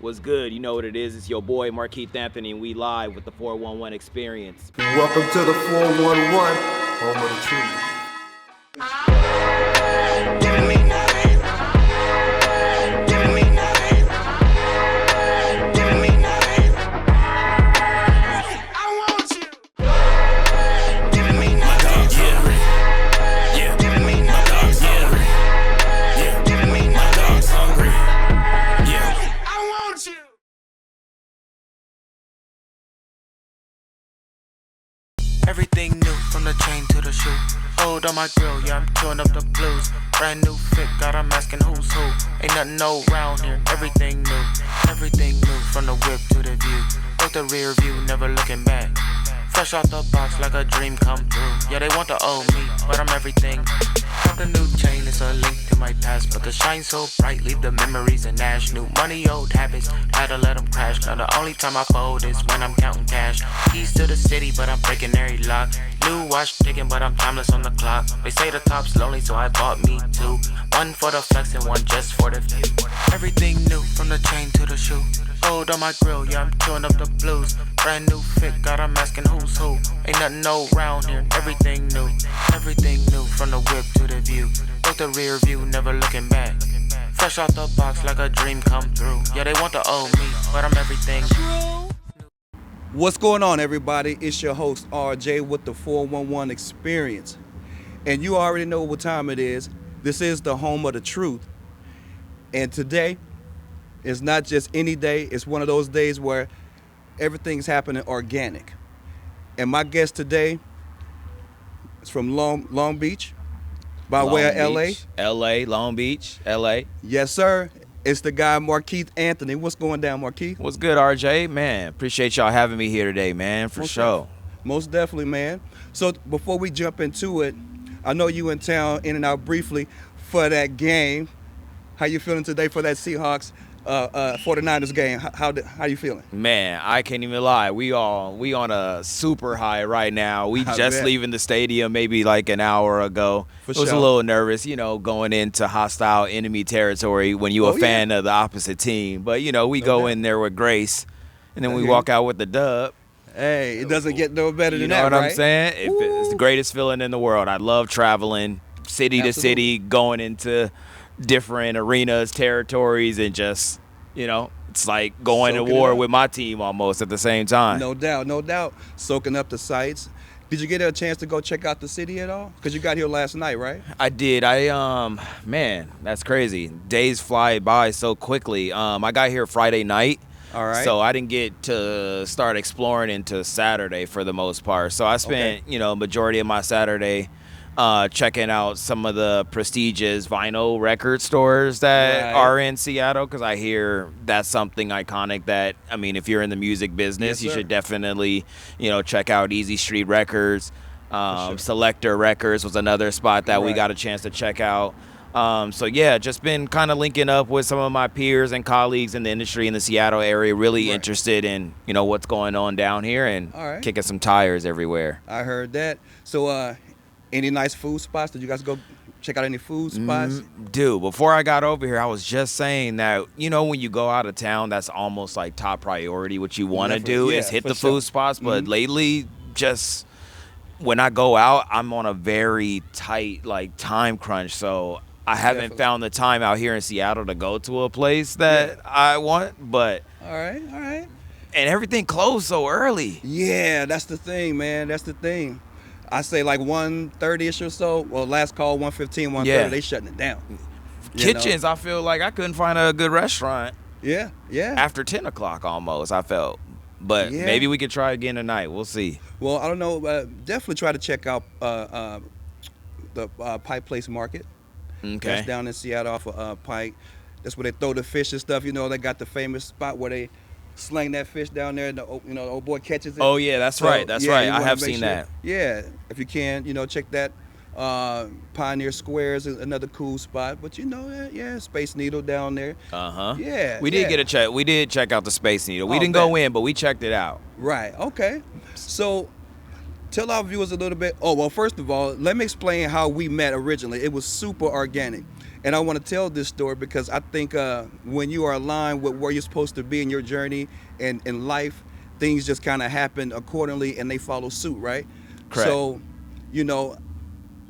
What's good? You know what it is. It's your boy, Markeith Anthony, and we live with the 411 Experience. Welcome to the 411, home of the truth. Everything new, from the chain to the shoe. Old on my grill, yeah, I'm chewing up the blues. Brand new fit, got 'em asking who's who. Ain't nothing old round here, everything new. Everything new, from the whip to the view. Out the rear view, never looking back. Fresh out the box like a dream come true. Yeah, they want the old me, but I'm everything. Got the new chain, it's a link to my past. But the shine so bright, leave the memories in ash. New money, old habits, had to let them crash. Now the only time I fold is when I'm counting cash. Keys to the city, but I'm breaking every lock. New watch ticking, but I'm timeless on the clock. They say the top's lonely, so I bought me two. One for the flex and one just for the view. Everything new, from the chain to the shoe. Old on my grill, yeah, I'm chewing up the blues. Brand new fit, got 'em asking who's who. Ain't nothing old round here, everything new. Everything new, from the whip to the view. Out the rear view, never looking back. Fresh out the box like a dream come through. Yeah, they want the old me, but I'm everything. What's going on, everybody? It's your host, RJ, with the 411 Experience. And you already know what time it is. This is the home of the truth. And today is not just any day. It's one of those days where everything's happening organic. And my guest today is from Long Beach, by way of LA. LA, Long Beach, LA. Yes, sir. It's the guy, Markeith Anthony. What's going down, Markeith? What's good, RJ? Man, appreciate y'all having me here today, man, for sure. Most definitely, man. So before we jump into it, I know you in town, in and out briefly, for that game. How you feeling today for that Seahawks 49ers game? How you feeling? Man, I can't even lie. We on a super high right now. We just leaving the stadium maybe like an hour ago. For I was sure. a little nervous, going into hostile enemy territory when you're a fan of the opposite team. But, we go in there with grace, and then we walk out with the dub. Hey, it doesn't get no better than that, You know what right? I'm saying? It's the greatest feeling in the world. I love traveling city to city, going into different arenas, territories, and just, it's like going to war with my team almost at the same time. No doubt. Soaking up the sights. Did you get a chance to go check out the city at all? Because you got here last night, right? I did. Man, that's crazy. Days fly by so quickly. I got here Friday night. All right. So I didn't get to start exploring into Saturday for the most part. So I spent, majority of my Saturday checking out some of the prestigious vinyl record stores that are in Seattle, because I hear that's something iconic that, if you're in the music business, you should definitely, check out Easy Street Records. Selector Records was another spot that we got a chance to check out. Just been kind of linking up with some of my peers and colleagues in the industry in the Seattle area, really interested in, what's going on down here and kicking some tires everywhere. I heard that. So, any nice food spots? Did you guys go check out any food spots? Dude, before I got over here, I was just saying that, when you go out of town, that's almost like top priority. What you want to do is hit the food spots. But lately, just when I go out, I'm on a very tight, time crunch. So I haven't found the time out here in Seattle to go to a place that I want. But All right. and everything closed so early. Yeah, that's the thing, man. That's the thing. I say like 1:30ish or so. Well, last call 1:15, 1:30. They shutting it down. Kitchens, I feel like I couldn't find a good restaurant. Yeah. After 10 o'clock almost, I felt. But maybe we could try again tonight. We'll see. Well, I don't know. Definitely try to check out the Pike Place Market. Okay. That's down in Seattle off of Pike. That's where they throw the fish and stuff. They got the famous spot where they sling that fish down there, and the old boy catches it. Oh yeah, that's right. I have seen that. Yeah, if you can, check that. Pioneer Square is another cool spot, but Space Needle down there. Yeah. We did get a check. We did check out the Space Needle. We didn't go in, but we checked it out. Right. Okay. So, tell our viewers a little bit. Oh well, first of all, let me explain how we met originally. It was super organic. And I want to tell this story because I think when you are aligned with where you're supposed to be in your journey and in life, things just kind of happen accordingly and they follow suit, right? Correct. So, you know,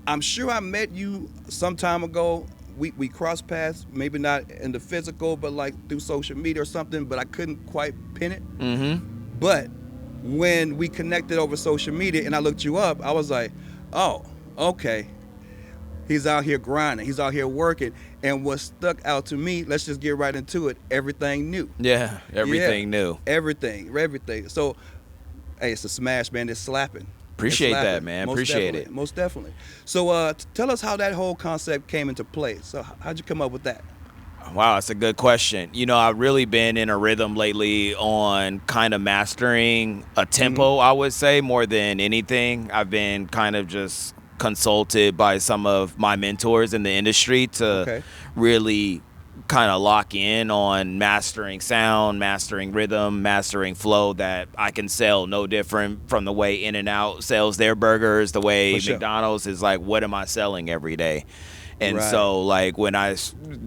I'm sure I met you some time ago. We crossed paths, maybe not in the physical, but like through social media or something, but I couldn't quite pin it. But when we connected over social media and I looked you up, I was like, oh, okay. He's out here grinding. He's out here working. And what stuck out to me, let's just get right into it. Everything new. Yeah, everything new. Everything. So, hey, it's a smash, man. It's slapping. Appreciate It's slapping. that, man. Most Appreciate definitely. it. Most definitely. So, tell us how that whole concept came into play. So, how'd you come up with that? Wow, that's a good question. You know, I've really been in a rhythm lately on kind of mastering a tempo, I would say, more than anything. I've been kind of just consulted by some of my mentors in the industry to really kind of lock in on mastering sound, mastering rhythm, mastering flow that I can sell no different from the way In-N-Out sells their burgers, the way For sure. McDonald's is like, what am I selling every day? And Right. so, like,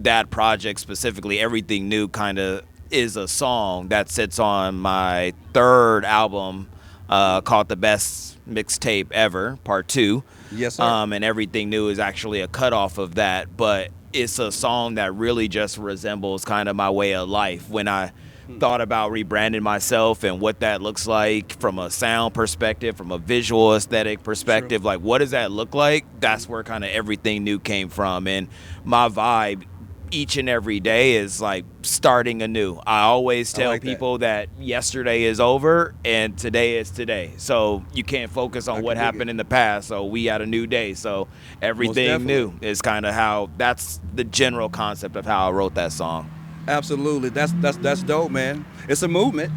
that project specifically, Everything New kind of is a song that sits on my third album called The Best Mixtape Ever, Part 2. Yes, sir. And Everything New is actually a cutoff of that, but it's a song that really just resembles kind of my way of life. When I thought about rebranding myself and what that looks like from a sound perspective, from a visual aesthetic perspective, like what does that look like? That's where kind of Everything New came from. And my vibe each and every day is like starting anew. I always tell like that. people that yesterday is over and today is today. So you can't focus on I what can dig happened it. in the past. So we got a new day. So everything definitely. new is kind of how, that's the general concept of how I wrote that song. Absolutely. That's dope, man. It's a movement.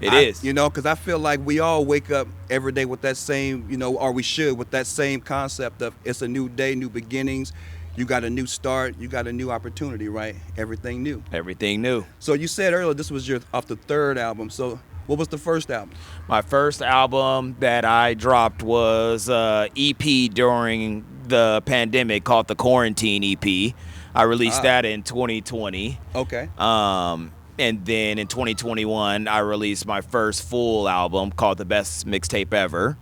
It is. You know, because I feel like we all wake up every day with that same, you know, or we should, with that same concept of it's a new day, new beginnings. You got a new start. You got a new opportunity, right? Everything new. Everything new. So you said earlier this was your off the third album. So what was the first album? My first album that I dropped was EP during the pandemic called the Quarantine EP. I released that in 2020. Okay. And then in 2021, I released my first full album called The Best Mixtape Ever,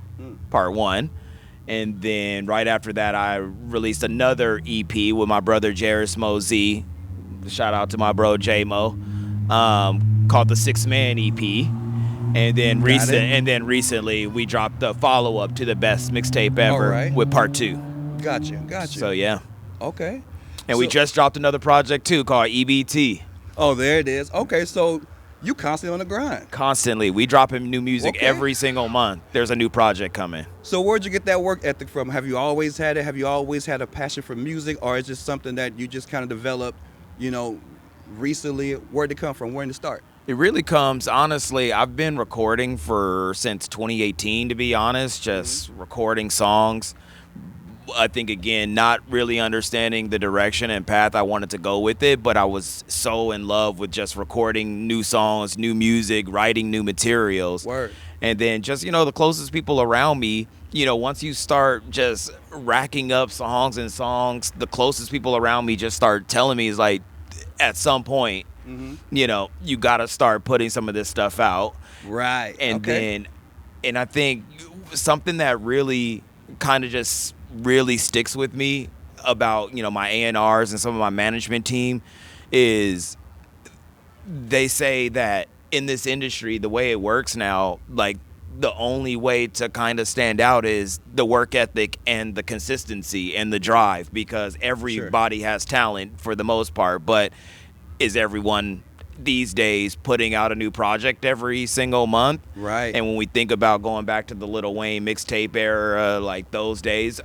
Part 1. And then right after that, I released another EP with my brother Jairus Mosey. Shout out to my bro J-Mo. Called the 6-Man EP. And then recently we dropped the follow-up to The Best Mixtape Ever right. with Part 2. Gotcha. So yeah. Okay. And we So- just dropped another project too called EBT. Oh, there it is. Okay, so you constantly on the grind. Constantly. We dropping new music Okay. every single month. There's a new project coming. So where'd you get that work ethic from? Have you always had it? Have you always had a passion for music, or is it something that you just kind of developed, you know, recently? Where'd it come from? Where did it start? It really comes, honestly, I've been recording since 2018, to be honest, just recording songs. I think, again, not really understanding the direction and path I wanted to go with it, but I was so in love with just recording new songs, new music, writing new materials. Word. And then just, you know, the closest people around me, you know, once you start just racking up songs, the closest people around me just start telling me is like, at some point, you know, you got to start putting some of this stuff out. Right. And then I think something that really kind of just really sticks with me about, you know, my A&Rs and some of my management team is they say that in this industry, the way it works now, like the only way to kind of stand out is the work ethic and the consistency and the drive, because everybody has talent for the most part, but is everyone these days putting out a new project every single month? Right. And when we think about going back to the Lil Wayne mixtape era, like those days,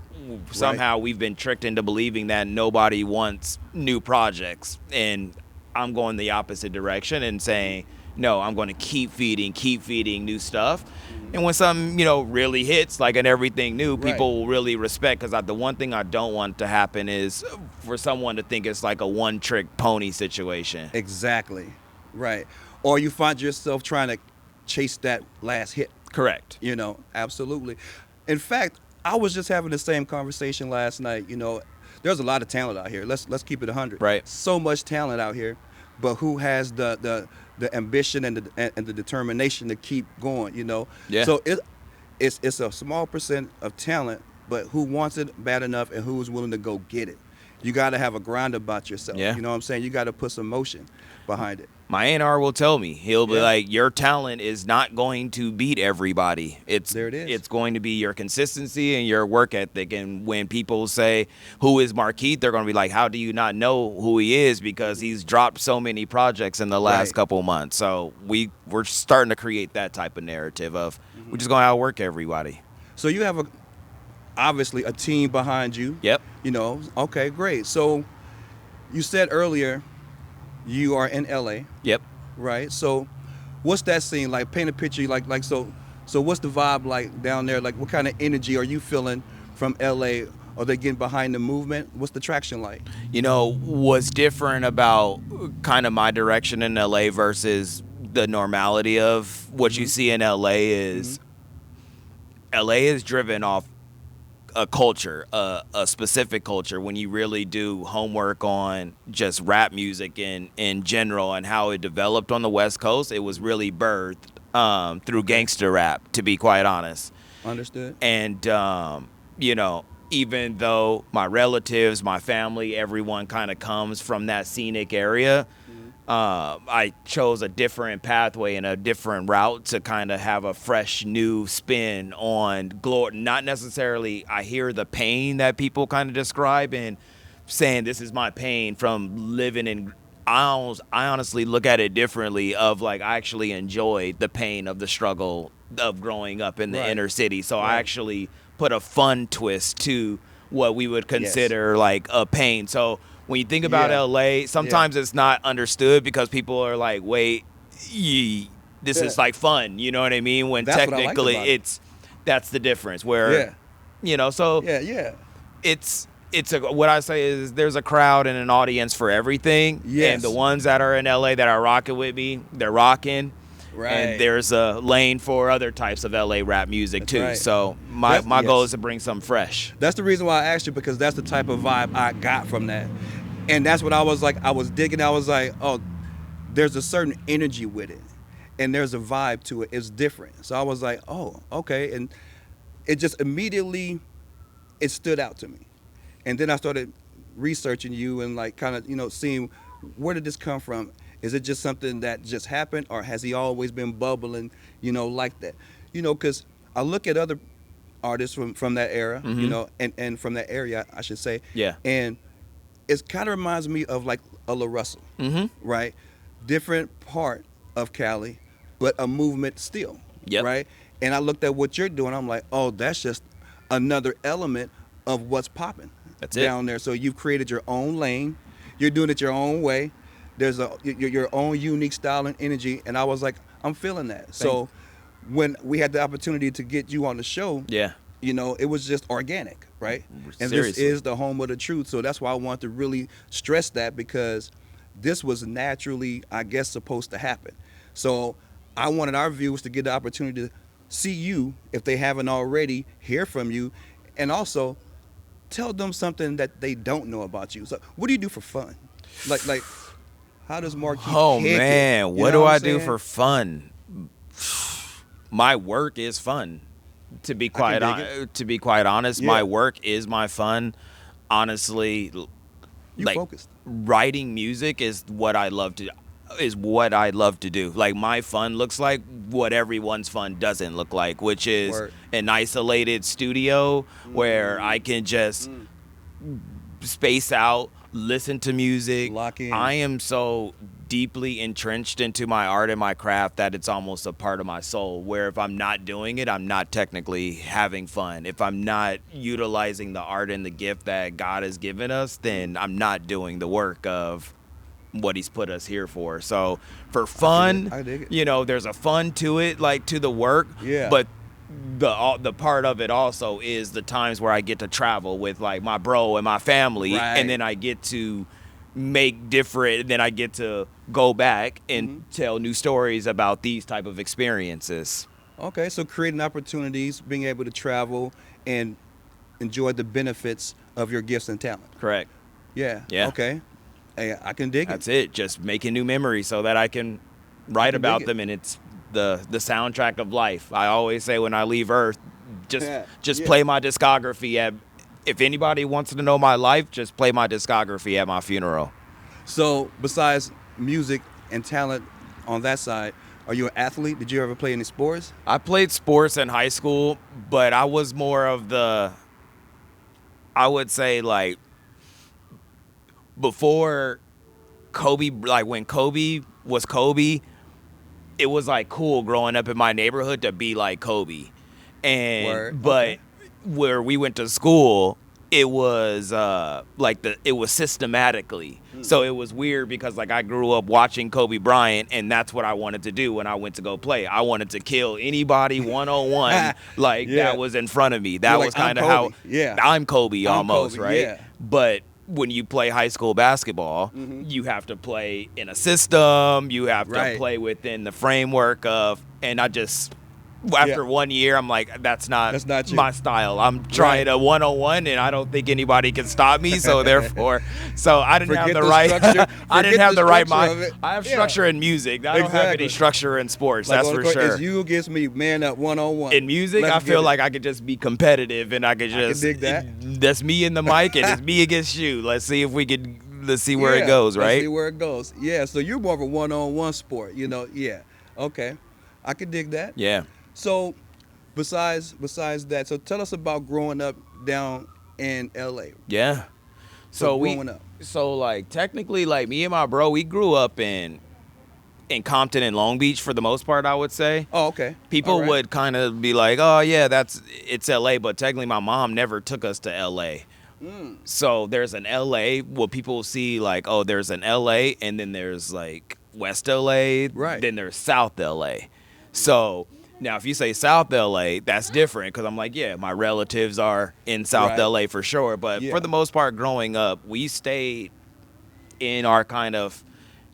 somehow we've been tricked into believing that nobody wants new projects. And I'm going the opposite direction and saying, no, I'm going to keep feeding new stuff. And when something, you know, really hits, like an Everything New, people will really respect. Because the one thing I don't want to happen is for someone to think it's like a one-trick pony situation. Exactly. Right. Or you find yourself trying to chase that last hit. Correct. You know, absolutely. In fact, I was just having the same conversation last night. You know, there's a lot of talent out here. Let's keep it 100. Right. So much talent out here, but who has the ambition and the determination to keep going? You know. Yeah. So it's a small percent of talent, but who wants it bad enough and who is willing to go get it? You got to have a grind about yourself. Yeah. You know what I'm saying? You got to put some motion behind it. My A&R will tell me. He'll be Yeah. like, your talent is not going to beat everybody. There it is. It's going to be your consistency and your work ethic. And when people say, who is Marquise? They're going to be like, how do you not know who he is? Because he's dropped so many projects in the last Right. couple months. So we're starting to create that type of narrative of we're just going to outwork everybody. So you have obviously a team behind you. Yep. You know, okay, great. So you said earlier you are in LA, Yep. right? So what's that scene like? Paint a picture like so what's the vibe like down there? Like what kind of energy are you feeling from LA? Are they getting behind the movement? What's the traction like? You know, what's different about kind of my direction in LA versus the normality of what you see in LA is LA is driven off a culture, a specific culture. When you really do homework on just rap music in general and how it developed on the West Coast, it was really birthed through gangster rap, to be quite honest. Understood. And, you know, even though my relatives, my family, everyone kind of comes from that scenic area, I chose a different pathway and a different route to kind of have a fresh new spin on glory. Not necessarily I hear the pain that people kind of describe and saying this is my pain from living in. I honestly look at it differently of like I actually enjoyed the pain of the struggle of growing up in the Right. inner city. So Right. I actually put a fun twist to what we would consider like a pain. So when you think about Yeah. LA, sometimes it's not understood because people are like, wait, this is Yeah. like fun. You know what I mean? When That's what I liked technically about it. that's the difference where, Yeah. you know, so Yeah. it's what I say is there's a crowd and an audience for everything. Yes. And the ones that are in LA that are rocking with me, they're rocking. Right. And there's a lane for other types of LA rap music That's too. right. So my Yes. goal is to bring something fresh. That's the reason why I asked you, because that's the type of vibe I got from that. And that's what I was like, I was digging. I was like, oh, there's a certain energy with it. And there's a vibe to it. It's different. So I was like, oh, okay. And it just immediately, it stood out to me. And then I started researching you and like kind of, you know, seeing where did this come from? Is it just something that just happened, or has he always been bubbling, you know, like that? You know, because I look at other artists from that era, you know, and from that area, I should say. Yeah. And it kind of reminds me of like a La Russell, right? Different part of Cali, but a movement still, Yep. right? And I looked at what you're doing. I'm like, oh, that's just another element of what's popping That's it. down there. So you've created your own lane. You're doing it your own way. There's your own unique style and energy. And I was like, I'm feeling that. So when we had the opportunity to get you on the show, Yeah. you know, it was just organic, right? And Seriously. this is the home of the truth. So that's why I want to really stress that, because this was naturally, I guess, supposed to happen. So I wanted our viewers to get the opportunity to see you, if they haven't already, hear from you, and also tell them something that they don't know about you. So what do you do for fun? Like how does Marquise Oh kick it? man, You what know do I I'm do saying? for fun? My work is fun. To be quite honest, Yeah. my work is my fun. Honestly, You focused. writing music is what I love to do. Like my fun looks like what everyone's fun doesn't look like, which is Word. an isolated studio where I can just space out, listen to music. Lock in. I am so deeply entrenched into my art and my craft that it's almost a part of my soul, where if I'm not doing it, I'm not technically having fun. If I'm not utilizing the art and the gift that God has given us, then I'm not doing the work of what he's put us here for. So for fun, I dig it. you know, there's a fun to it, like to the work. Yeah. But the part of it also is the times where I get to travel with like my bro and my family, Right. and then I get to make different, then I get to go back and Mm-hmm. tell new stories about these type of experiences. Okay, so creating opportunities, being able to travel and enjoy the benefits of your gifts and talent. Correct. Yeah. Yeah. Okay. Hey, I can dig That's it. it. Just making new memories so that I can write can dig about it. them, and it's the soundtrack of life. I always say when I leave Earth, just Yeah. play my discography at. If anybody wants to know my life, just play my discography at my funeral. So besides music and talent on that side, are you an athlete? Did you ever play any sports? I played sports in high school, but I was more of I would say like before Kobe, like when Kobe was Kobe, it was like cool growing up in my neighborhood to be like Kobe. Word. But Okay. where we went to school, it was it was systematically. So it was weird because like I grew up watching Kobe Bryant, and that's what I wanted to do when I went to go play. I wanted to kill anybody 1-on-1 like Yeah. that was in front of me. That You're like, was kind of "I'm how Kobe." Yeah. I'm Kobe I'm almost, Kobe, right? yeah. But when you play high school basketball, you have to play in a system. You have Right. to play within the framework of, and I just, after Yeah. 1 year, I'm like, that's not you. my style. I'm trying Right. a 1-on-1, and I don't think anybody can stop me. So therefore, I didn't Forget have the the right. structure- I didn't forget have the the right structure of mind. it. I have Yeah. structure in music. I don't have Exactly. any structure in sports. Like that's on the for court, sure. It's you against me, man up 1-on-1. In music, Let's I get feel it. like I could just be competitive, and I could just dig that. That's me in the mic, and it's me against you. Let's see if we could. Let's see where it Yeah, goes, let's right? see where it goes. Yeah, so you're more of a one-on-one sport, Yeah. Okay. I could dig that. Yeah. So besides that, so tell us about growing up down in LA. Yeah. So we growing up. So like technically, like me and my bro, we grew up in Compton and Long Beach for the most part, I would say. Oh, okay. People All right. would kind of be like, "Oh yeah, it's LA," but technically my mom never took us to LA. So there's an LA, what people see like, oh, there's an LA, and then there's like West LA, Right. then there's South LA. So now if you say South LA, that's different because I'm like, yeah, my relatives are in South Right. LA for sure. But Yeah. for the most part, growing up, we stayed in our kind of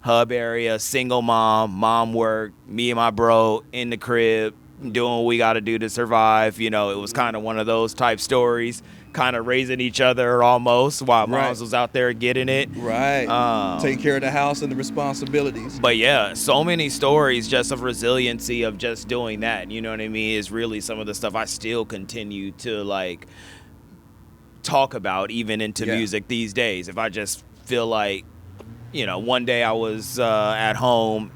hub area, single mom work, me and my bro in the crib, doing what we got to do to survive. You know, it was kind of one of those type stories, kind of raising each other almost while Right. moms was out there getting it. Right. Take care of the house and the responsibilities. But yeah, so many stories just of resiliency of just doing that. You know what I mean? Is really some of the stuff I still continue to like talk about even into Yeah. music these days. If I just feel like, one day I was at home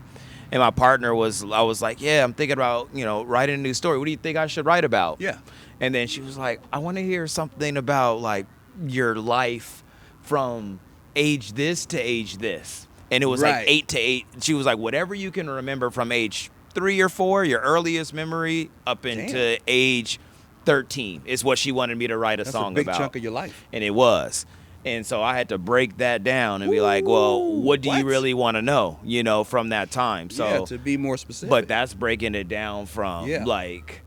and my partner I was like, yeah, I'm thinking about, writing a new story. What do you think I should write about? Yeah. And then she was like, I want to hear something about like your life from age this to age this. And it was Right. like 8 to 8. She was like, whatever you can remember from age 3 or 4, your earliest memory up into age 13 is what she wanted me to write a That's song a big about. chunk of your life. And it was. And so I had to break that down and be like, well, what do you what? really want to know, from that time? So, Yeah, to be more specific. but that's breaking it down from Yeah. like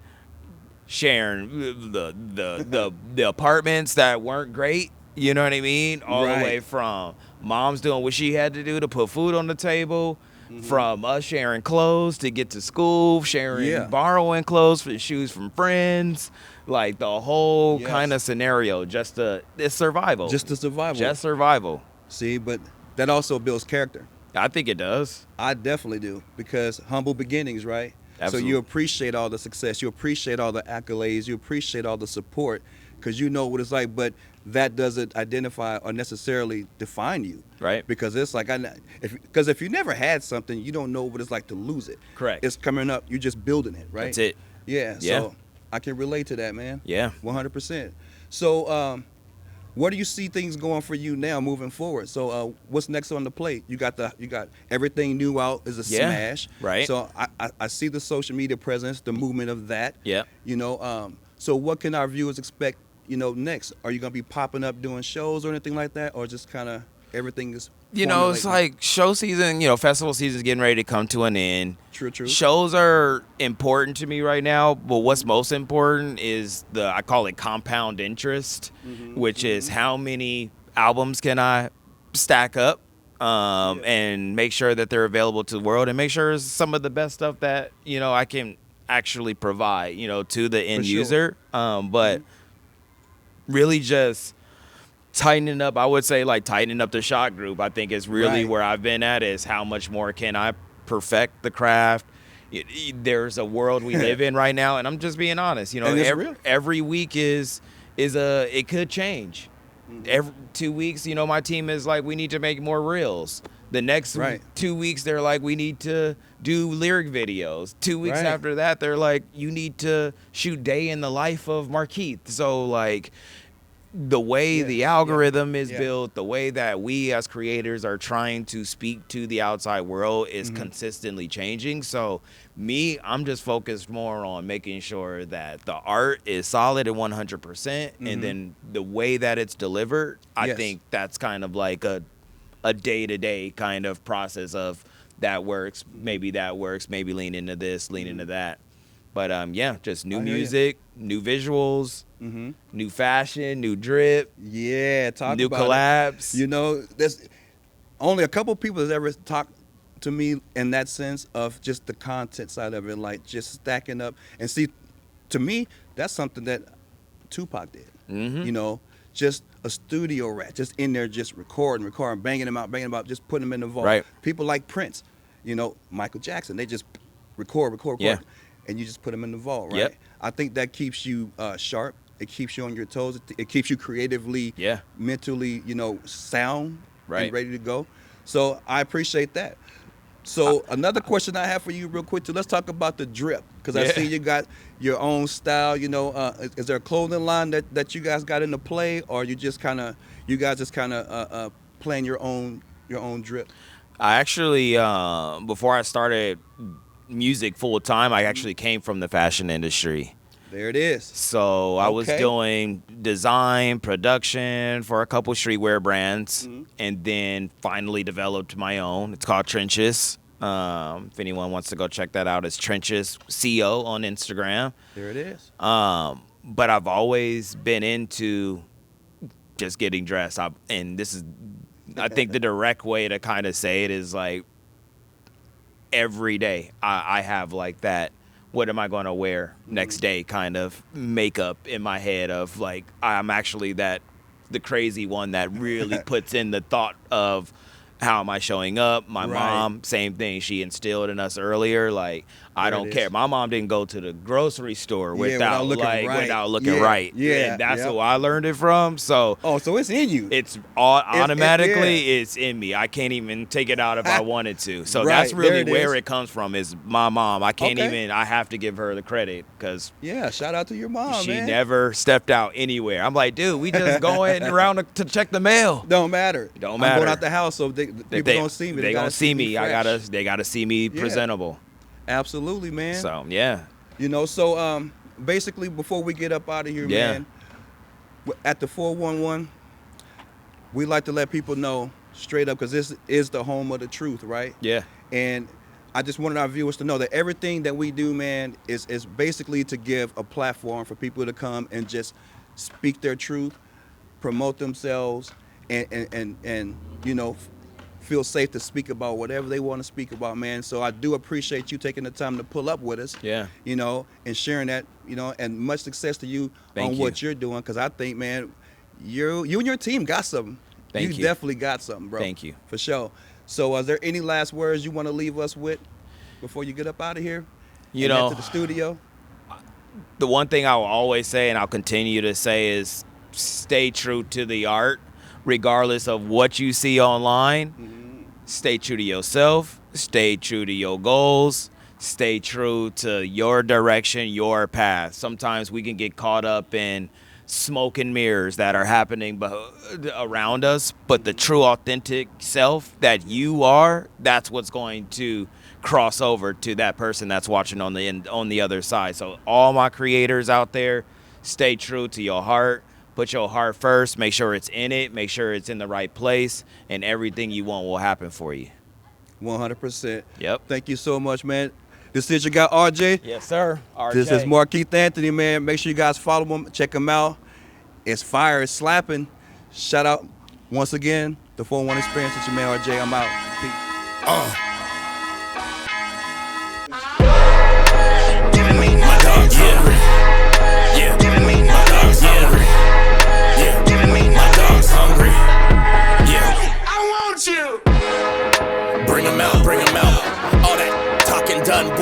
sharing the apartments that weren't great, you know what I mean? All Right. the way from mom's doing what she had to do to put food on the table, from us sharing clothes to get to school, Yeah. borrowing clothes for shoes from friends, like the whole Yes. kind of scenario. It's survival. Just the survival. Just survival. See, but that also builds character. I think it does. I definitely do, because humble beginnings, right? Absolutely. So you appreciate all the success, you appreciate all the accolades, you appreciate all the support, because you know what it's like. But that doesn't identify or necessarily define you, Right. Because it's like if you never had something, you don't know what it's like to lose it. Correct. It's coming up, you're just building it, right? That's it. Yeah. Yeah. So I can relate to that, man. Yeah. 100%. So, where do you see things going for you now, moving forward? So, what's next on the plate? You got everything new out is a Yeah, smash, right. So I see the social media presence, the movement of that. Yeah. So what can our viewers expect? Next, are you gonna be popping up doing shows or anything like that, or just kind of everything is? It's formulating? like show season, festival season is getting ready to come to an end. True. Shows are important to me right now, but what's most important is I call it compound interest, which is how many albums can I stack up and make sure that they're available to the world, and make sure it's some of the best stuff that, I can actually provide, to the end For sure. user. But really just tightening up, I would say like tightening up the shot group, I think is really Right. where I've been at, is how much more can I perfect the craft. There's a world we live in right now, and I'm just being honest, you know, And it's real. every week is it could change. Every 2 weeks, you know, my team is like, we need to make more reels. The next Right. 2 weeks, they're like, we need to do lyric videos. 2 weeks Right. after that, they're like, you need to shoot day in the life of Markeith. So like, the way the algorithm is built, the way that we as creators are trying to speak to the outside world is consistently changing. So I'm just focused more on making sure that the art is solid at 100%, and then the way that it's delivered, I think that's kind of like a day-to-day kind of process of that works, maybe lean into this, lean into that. But just new music, new visuals, new fashion, new drip, Yeah, talk new about collabs. it. You know, there's only a couple people that's ever talked to me in that sense of just the content side of it, like just stacking up. And see, to me, that's something that Tupac did. You know, just a studio rat, just in there, just recording, banging them out, just putting them in the vault. Right. People like Prince, you know, Michael Jackson, they just record. Yeah. And you just put them in the vault, right? Yep. I think that keeps you sharp. It keeps you on your toes. It keeps you creatively, mentally, you know, sound and ready to go. So I appreciate that. So another question I have for you real quick, too. Let's talk about the drip, because I see you got your own style. You know, is there a clothing line that you guys got into play, or you guys just kind of playing your own drip? I actually, before I started music full time, I actually came from the fashion industry. There it is. So I was doing design, production for a couple streetwear brands, and then finally developed my own. It's called Trenches. If anyone wants to go check that out, it's Trenches CO on Instagram. There it is. But I've always been into just getting dressed. And this is, I think the direct way to kind of say it is like, every day I have like that, what am I going to wear next day kind of makeup in my head of like, I'm actually the crazy one that really puts in the thought of how am I showing up. My mom, same thing, she instilled in us earlier, like, I don't care. My mom didn't go to the grocery store without looking right. Yeah, and that's who I learned it from. So so it's in you. It's automatically it's in me. I can't even take it out if I wanted to. So that's really where it comes from, is my mom. I can't even, I have to give her the credit, because shout out to your mom, she man. never stepped out anywhere. I'm like, dude, we just going around to check the mail. Don't matter. Don't I'm matter. going out the house, so people don't see me. They gonna see me. Fresh. They gotta see me presentable. Absolutely, man. So yeah. You know, so basically, before we get up out of here, man, at the 411, we like to let people know straight up, because this is the home of the truth, right? Yeah. And I just wanted our viewers to know that everything that we do, man, is basically to give a platform for people to come and just speak their truth, promote themselves, and you know, feel safe to speak about whatever they want to speak about, man. So I do appreciate you taking the time to pull up with us. Yeah. You know, and sharing that, you know, and much success to you on what you're doing, because I think, man, you and your team got something. Thank you. Definitely got something, bro. Thank you. For sure. So is there any last words you want to leave us with before you get up out of here? You and know, head to the studio? The one thing I will always say, and I'll continue to say, is stay true to the art, regardless of what you see online. Stay true to yourself, stay true to your goals, stay true to your direction, your path. Sometimes we can get caught up in smoke and mirrors that are happening around us, but the true authentic self that you are, that's what's going to cross over to that person that's watching on the other side. So all my creators out there, stay true to your heart. Put your heart first. Make sure it's in it. Make sure it's in the right place, and everything you want will happen for you. 100%. Yep. Thank you so much, man. This is your guy, RJ. Yes, sir. RJ. This is Markeith Anthony, man. Make sure you guys follow him. Check him out. It's fire. It's slapping. Shout out once again, the 411 Experience. It's your man, RJ. I'm out. Peace. Giving me my dogs hungry. Yeah, giving me my dogs hungry. Yeah, giving me my dogs hungry.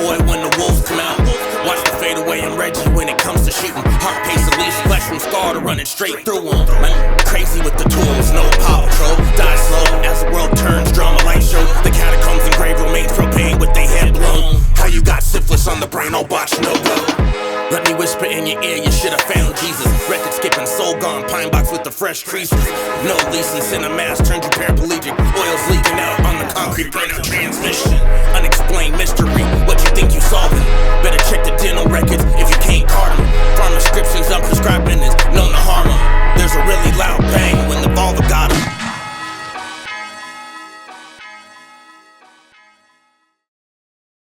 boy when the wolves come out. Watch the fade away and Reggie when it comes to shooting. Heart pace unleashed, flesh from scar to running straight through them. Man, crazy with the tools, no power patrol. Die slow as the world turns, drama light show. The catacombs and grave remains propane with they head blown. How you got syphilis on the brain, no botch, no go. Let me whisper in your ear, you should've found Jesus. Record skipping, soul gone, pine box with the fresh creases. No leasing, cinemass, turned you paraplegic. Oil's leaking out on the concrete, burn out transmission. Unexplained mystery, what you think you solving? Better check the dental records if you can't carve